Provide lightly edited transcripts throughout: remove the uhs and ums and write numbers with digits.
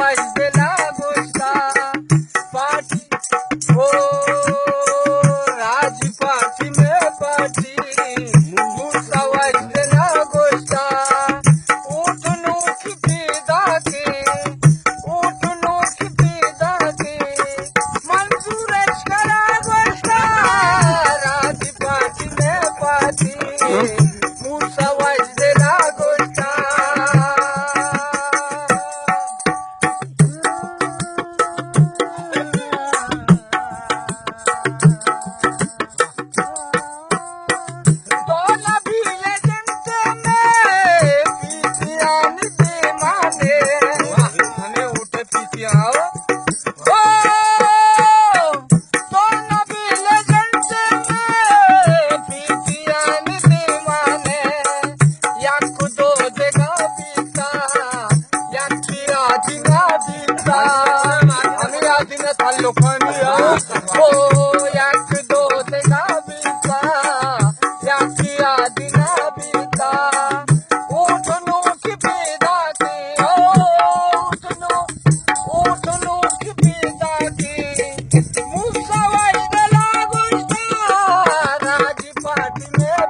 वाजला गोष्टा पाठी हो राज पाठी में पाठी मुसा वाजला गोष्टा उठनो की पीदा के मंजूरच करा गोष्टा राज पाठी में पाठी मुसा वाजला गोष्टा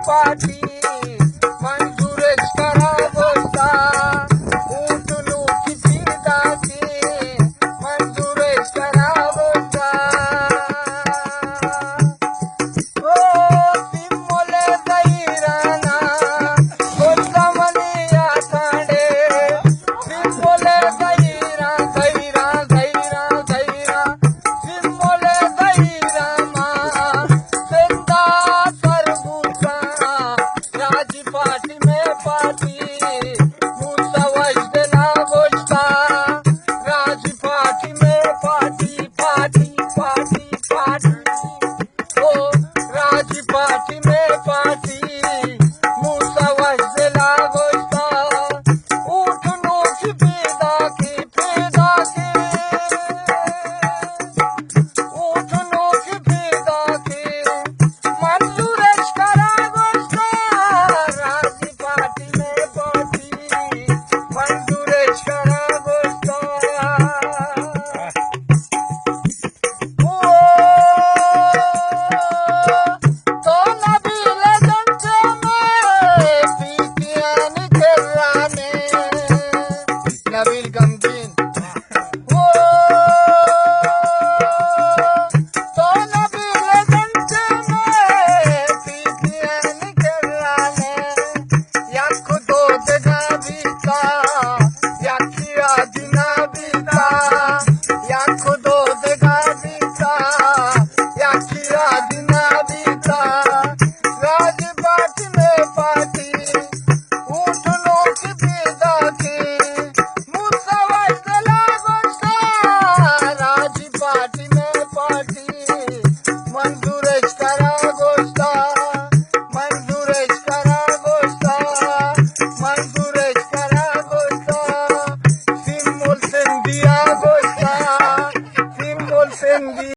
पाठी मंजूरच करा गोष्टा उठलो की पीदा के मंजूरच करा गोष्टा ओ तिमोले दैराना गोष्टा मनिया तांडे तिमोले दैरा दैरा दैरा दैरा तिमोले दैरा मा सेंदा राज पाठी में पाठी मुसा वाजला गोष्टा राज पाठी में पाठी पाठी पाठी पाठी ओ राज पाठी में पाठी मुसा वाजला गोष्टा उठनो की पीदा के उठनो की पीदा के मंजूरच करा गोष्टा राज पाठी में पाठी मंजूरच करा गोष्टा तो नबील जंचे में पीतियान खिराने नबील गमगीन